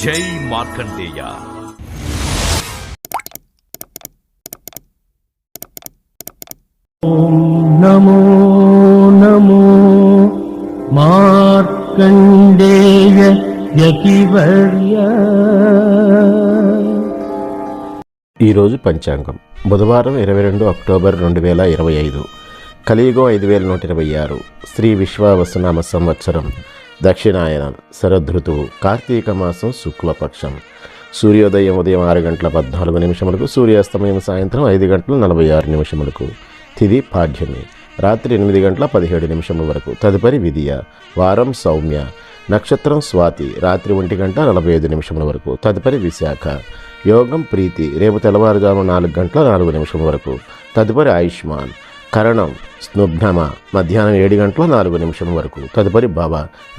జై మార్కండేయ. నమో నమో మార్కండేయ యతివర్య. ఈరోజు పంచాంగం బుధవారం 22 అక్టోబర్ 2025, కలియుగం 5126, శ్రీ విశ్వావసునామ సంవత్సరం, దక్షిణాయనం, శరదృతువు, కార్తీక మాసం, శుక్లపక్షం. సూర్యోదయం ఉదయం 6:14, సూర్యాస్తమయం సాయంత్రం 5:46. తిథి పాడ్యమి, రాత్రి 8:17 వరకు. తదుపరి విధియ. వారం సౌమ్య. నక్షత్రం స్వాతి, రాత్రి 1:45 వరకు. తదుపరి విశాఖ. యోగం ప్రీతి, రేపు తెల్లవారుజాము 4:04 వరకు. తదుపరి ఆయుష్మాన్. కరణం స్నుబ్ధమ, మధ్యాహ్నం 7:04 వరకు. తదుపరి భవ,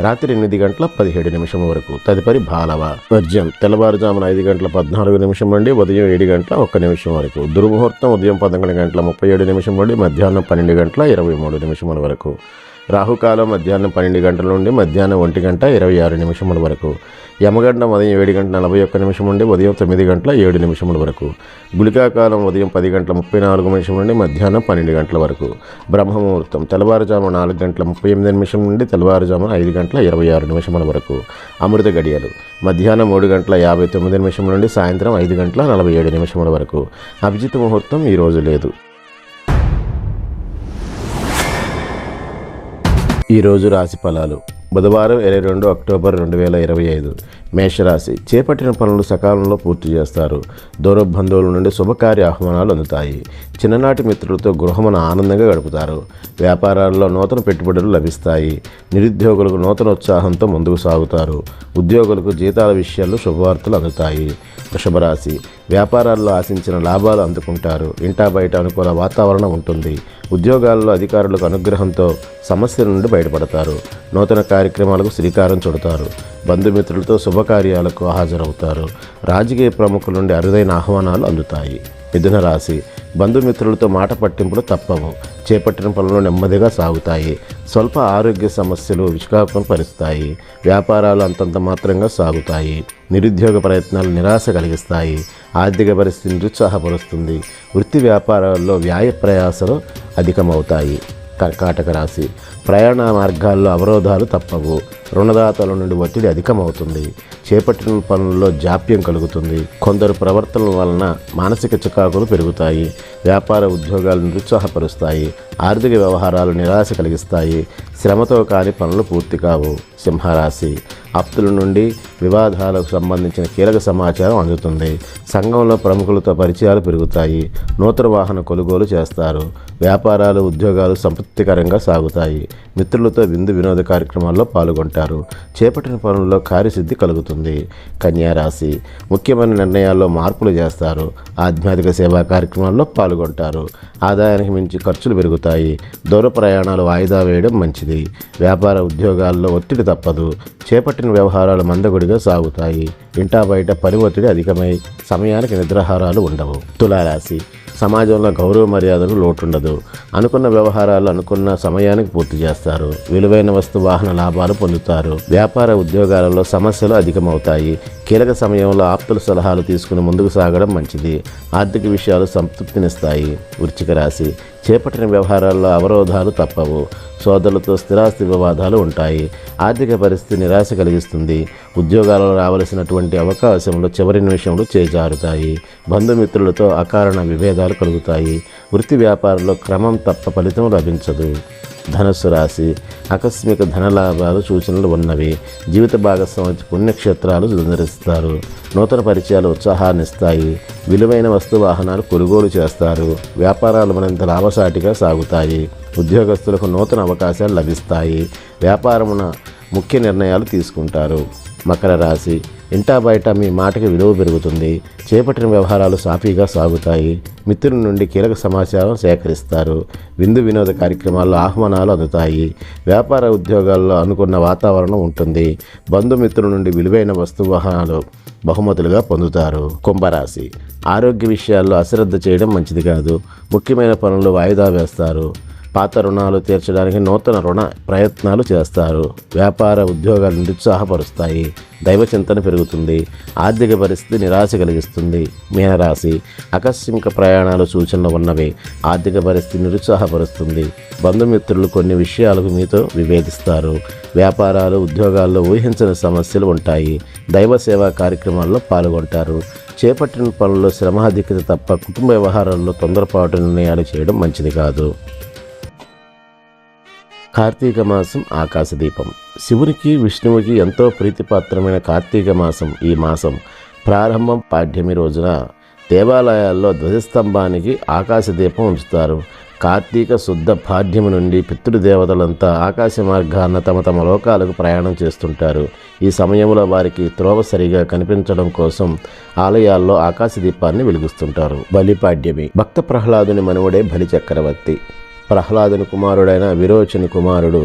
రాత్రి 8:17 వరకు. తదుపరి బాలవ. వర్జ్యం తెల్లవారుజామున 5:14 నుండి ఉదయం 7:01 వరకు. దుర్ముహూర్తం ఉదయం 11:37 నుండి మధ్యాహ్నం 12:23 వరకు. రాహుకాలం మధ్యాహ్నం 12 గంటల నుండి మధ్యాహ్నం 1:26 వరకు. యమగండం ఉదయం 7:41 నుండి ఉదయం 9:07 వరకు. గుళికాకాలం ఉదయం 10:34 నుండి మధ్యాహ్నం 12 గంటల వరకు. బ్రహ్మముహూర్తం తెల్లవారుజాము 4:38 నుండి తెల్లవారుజాము 5:26 వరకు. అమృత గడియలు మధ్యాహ్నం 3:59 నుండి సాయంత్రం 5:47 వరకు. అభిజిత్ ముహూర్తం ఈరోజు లేదు. ఈరోజు రాశి ఫలాలు. బుధవారం 22 అక్టోబర్ 2025, మేషరాశి. చేపట్టిన పనులు సకాలంలో పూర్తి చేస్తారు. దూర బంధువుల నుండి శుభకార్య ఆహ్వానాలు అందుతాయి. చిన్ననాటి మిత్రులతో గృహమున ఆనందంగా గడుపుతారు. వ్యాపారాల్లో నూతన పెట్టుబడులు లభిస్తాయి. నిరుద్యోగులకు నూతన ఉత్సాహంతో ముందుకు సాగుతారు. ఉద్యోగులకు జీతాల విషయాల్లో శుభవార్తలు అందుతాయి. వృషభరాశి. వ్యాపారాల్లో ఆశించిన లాభాలు అందుకుంటారు. ఇంటా బయట అనుకూల వాతావరణం ఉంటుంది. ఉద్యోగాల్లో అధికారులకు అనుగ్రహంతో సమస్యల నుండి బయటపడతారు. నూతన కార్యక్రమాలకు శ్రీకారం చుడతారు. బంధుమిత్రులతో శుభకార్యాలకు హాజరవుతారు. రాజకీయ ప్రముఖుల నుండి అరుదైన ఆహ్వానాలు అందుతాయి. మిథున రాశి. బంధుమిత్రులతో మాట పట్టింపులు తప్పవు. చేపట్టిన పనులు నెమ్మదిగా సాగుతాయి. స్వల్ప ఆరోగ్య సమస్యలు విష్కాపం పరుస్తాయి. వ్యాపారాలు అంతంత మాత్రంగా సాగుతాయి. నిరుద్యోగ ప్రయత్నాలు నిరాశ కలిగిస్తాయి. ఆర్థిక పరిస్థితి నిరుత్సాహపరుస్తుంది. వృత్తి వ్యాపారాల్లో వ్యయ ప్రయాసాలు అధికమవుతాయి. కర్కాటక రాశి. ప్రయాణ మార్గాల్లో అవరోధాలు తప్పవు. రుణదాతల నుండి ఒత్తిడి అధికమవుతుంది. చేపట్టిన పనుల్లో జాప్యం కలుగుతుంది. కొందరు ప్రవర్తనల వలన మానసిక చికాకులు పెరుగుతాయి. వ్యాపార ఉద్యోగాలు నిరుత్సాహపరుస్తాయి. ఆర్థిక వ్యవహారాలు నిరాశ కలిగిస్తాయి. శ్రమతో కాని పనులు పూర్తి కావు. సింహరాశి. ఆప్తుల నుండి వివాదాలకు సంబంధించిన కీలక సమాచారం అందుతుంది. సంఘంలో ప్రముఖులతో పరిచయాలు పెరుగుతాయి. నూతన వాహన కొనుగోలు చేస్తారు. వ్యాపారాలు ఉద్యోగాలు సంతృప్తికరంగా సాగుతాయి. మిత్రులతో విందు వినోద కార్యక్రమాల్లో పాల్గొంటారు. చేపట్టిన పనుల్లో కార్యసిద్ధి కలుగుతుంది. కన్యారాశి. ముఖ్యమైన నిర్ణయాల్లో మార్పులు చేస్తారు. ఆధ్యాత్మిక సేవా కార్యక్రమాల్లో పాల్గొంటారు. ఆదాయానికి మించి ఖర్చులు పెరుగుతాయి. దూర ప్రయాణాలు వాయిదా వేయడం మంచిది. వ్యాపార ఉద్యోగాల్లో ఒత్తిడి తప్పదు. చేపట్టిన వ్యవహారాలు మందగుడిగా సాగుతాయి. ఇంటా బయట పని ఒత్తిడి అధికమై సమయానికి నిద్రాహారాలు ఉండవు. తులారాశి. సమాజంలో గౌరవ మర్యాదకు లోటుండదు. అనుకున్న వ్యవహారాలు అనుకున్న సమయానికి పూర్తి చేస్తారు. విలువైన వస్తు వాహన లాభాలు పొందుతారు. వ్యాపార ఉద్యోగాలలో సమస్యలు అధికమవుతాయి. కీలక సమయంలో ఆప్తుల సలహాలు తీసుకుని ముందుకు సాగడం మంచిది. ఆర్థిక విషయాలు సంతృప్తినిస్తాయి. వృశ్చిక రాశి. చేపట్టిన వ్యవహారాల్లో అవరోధాలు తప్పవు. సోదరులతో స్థిరాస్తి వివాదాలు ఉంటాయి. ఆర్థిక పరిస్థితి నిరాశ కలిగిస్తుంది. ఉద్యోగాలలో రావలసినటువంటి అవకాశంలో చివరి నిమిషంలో చేజారుతాయి. బంధుమిత్రులతో అకారణ విభేదాలు కలుగుతాయి. వృత్తి వ్యాపారంలో క్రమం తప్ప ఫలితం లభించదు. ధనుస్సు రాశి. ఆకస్మిక ధనలాభాలు సూచనలు ఉన్నవి. జీవిత భాగస్వామి పుణ్యక్షేత్రాలు సందర్శిస్తారు. నూతన పరిచయాలు ఉత్సాహాన్ని ఇస్తాయి. విలువైన వస్తు వాహనాలు కొనుగోలు చేస్తారు. వ్యాపారాలు మరింత లాభసాటిగా సాగుతాయి. ఉద్యోగస్తులకు నూతన అవకాశాలు లభిస్తాయి. వ్యాపారమున ముఖ్య నిర్ణయాలు తీసుకుంటారు. మకర రాశి. ఇంటా బయట మీ మాటకి విలువ పెరుగుతుంది. చేపట్టిన వ్యవహారాలు సాఫీగా సాగుతాయి. మిత్రుల నుండి కీలక సమాచారం సేకరిస్తారు. విందు వినోద కార్యక్రమాల్లో ఆహ్వానాలు అందుతాయి. వ్యాపార ఉద్యోగాల్లో అనుకున్న వాతావరణం ఉంటుంది. బంధుమిత్రుల నుండి విలువైన వస్తు వాహనాలు బహుమతులుగా పొందుతారు. కుంభరాశి. ఆరోగ్య విషయాల్లో అశ్రద్ధ చేయడం మంచిది కాదు. ముఖ్యమైన పనులు వాయిదా వేస్తారు. పాత రుణాలు తీర్చడానికి నూతన రుణ ప్రయత్నాలు చేస్తారు. వ్యాపార ఉద్యోగాలు నిరుత్సాహపరుస్తాయి. దైవ చింతన పెరుగుతుంది. ఆర్థిక పరిస్థితి నిరాశ కలిగిస్తుంది. మీనరాశి ఆకస్మిక ప్రయాణాలు సూచనలు ఉన్నవి. ఆర్థిక పరిస్థితి నిరుత్సాహపరుస్తుంది. బంధుమిత్రులు కొన్ని విషయాలకు మీతో విభేదిస్తారు. వ్యాపారాలు ఉద్యోగాల్లో ఊహించని సమస్యలు ఉంటాయి. దైవ సేవా కార్యక్రమాల్లో పాల్గొంటారు. చేపట్టిన పనుల్లో శ్రమాధిక్యత తప్ప కుటుంబ వ్యవహారాల్లో తొందరపాటు నిర్ణయాలు చేయడం మంచిది కాదు. కార్తీక మాసం ఆకాశదీపం. శివునికి విష్ణువుకి ఎంతో ప్రీతిపాత్రమైన కార్తీక మాసం. ఈ మాసం ప్రారంభం పాడ్యమి రోజున దేవాలయాల్లో ధ్వజస్తంభానికి ఆకాశదీపం ఉంచుతారు. కార్తీక శుద్ధ పాడ్యమి నుండి పితృదేవతలంతా ఆకాశ మార్గాన తమ తమ లోకాలకు ప్రయాణం చేస్తుంటారు. ఈ సమయంలో వారికి త్రోవ సరిగా కనిపించడం కోసం ఆలయాల్లో ఆకాశదీపాన్ని వెలిగిస్తుంటారు. బలిపాడ్యమి. భక్త ప్రహ్లాదుని మనవడే బలి చక్రవర్తి. ప్రహ్లాదుని కుమారుడైన విరోచని కుమారుడు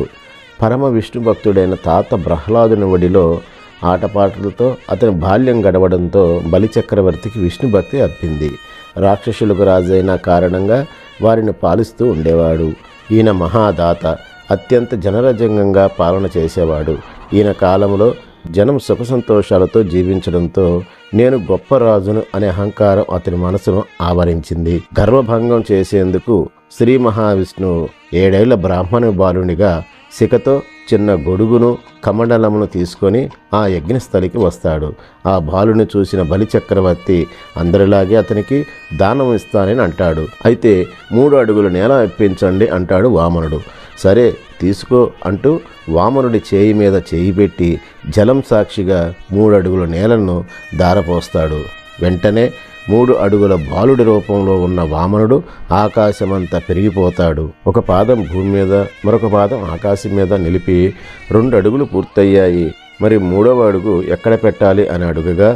పరమ విష్ణు భక్తుడైన తాత ప్రహ్లాదుని ఒడిలో ఆటపాటలతో అతని బాల్యం గడవడంతో బలిచక్రవర్తికి విష్ణు భక్తి అర్పింది. రాక్షసులకు రాజైన కారణంగా వారిని పాలిస్తూ ఉండేవాడు. ఈయన మహాదాత, అత్యంత జనరంజకంగా పాలన చేసేవాడు. ఈయన కాలంలో జనం సుఖ సంతోషాలతో జీవించడంతో నేను గొప్ప రాజును అనే అహంకారం అతని మనసును ఆవరించింది. గర్వభంగం చేసేందుకు శ్రీ మహావిష్ణువు 7 ఏళ్ల బ్రాహ్మణ బాలునిగా శిఖతో చిన్న గొడుగును కమండలమును తీసుకొని ఆ యజ్ఞస్థలికి వస్తాడు. ఆ బాలుని చూసిన బలి చక్రవర్తి అందరిలాగే అతనికి దానం ఇస్తానని అంటాడు. అయితే 3 అడుగుల నేల ఇప్పించండి అంటాడు వామనుడు. సరే తీసుకో అంటూ వామనుడి చేయి మీద చేయి పెట్టి జలం సాక్షిగా 3 అడుగుల నేలను దారపోస్తాడు. వెంటనే 3 అడుగుల బాలుడి రూపంలో ఉన్న వామనుడు ఆకాశమంతా పెరిగిపోతాడు. ఒక పాదం భూమి మీద, మరొక పాదం ఆకాశం మీద నిలిపి 2 అడుగులు పూర్తయ్యాయి. మరి 3వ అడుగు ఎక్కడ పెట్టాలి అని అడుగగా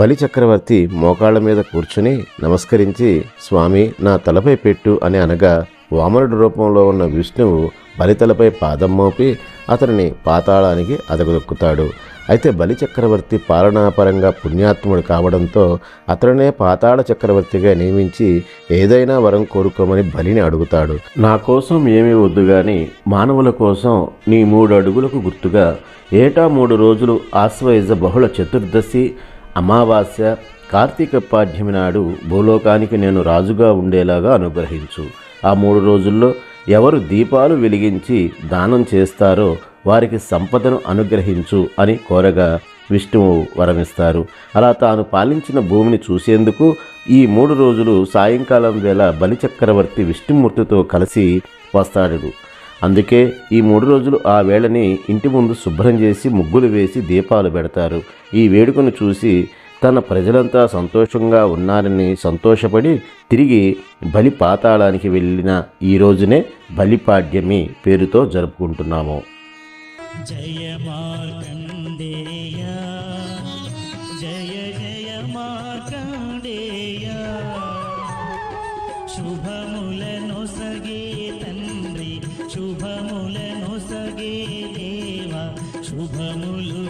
బలి చక్రవర్తి మోకాళ్ళ మీద కూర్చుని నమస్కరించి స్వామి నా తలపై పెట్టు అని అనగా వామనుడి రూపంలో ఉన్న విష్ణువు బలితలపై పాదం మోపి అతనిని పాతాళానికి అదగదొక్కుతాడు. అయితే బలి చక్రవర్తి పాలనాపరంగా పుణ్యాత్ముడు కావడంతో అతడినే పాతాళ చక్రవర్తిగా నియమించి ఏదైనా వరం కోరుకోమని బలిని అడుగుతాడు. నా కోసం ఏమీ వద్దు గాని మానవుల కోసం నీ 3 అడుగులకు గుర్తుగా ఏటా 3 రోజులు ఆశ్వయుజ బహుళ చతుర్దశి, అమావాస్య, కార్తీక పాడ్యమి నాడు భూలోకానికి నేను రాజుగా ఉండేలాగా అనుగ్రహించు. ఆ 3 రోజుల్లో ఎవరు దీపాలు వెలిగించి దానం చేస్తారో వారికి సంపదను అనుగ్రహించు అని కోరగా విష్ణువు వరమిస్తారు. అలా తాను పాలించిన భూమిని చూసేందుకు ఈ 3 రోజులు సాయంకాలం వేళ బలిచక్రవర్తి విష్ణుమూర్తితో కలిసి వస్తాడు. అందుకే ఈ 3 రోజులు ఆ వేళని ఇంటి ముందు శుభ్రం చేసి ముగ్గులు వేసి దీపాలు పెడతారు. ఈ వేడుకను చూసి తన ప్రజలంతా సంతోషంగా ఉన్నారని సంతోషపడి తిరిగి బలి పాతాళానికి వెళ్ళిన ఈ రోజునే బలిపాడ్యమి పేరుతో జరుపుకుంటున్నాము. జయ మార్కండేయ జయ జయ మార్కండేయ శుభములను సగే తండ్రి శుభములను సగే దేవ శుభములు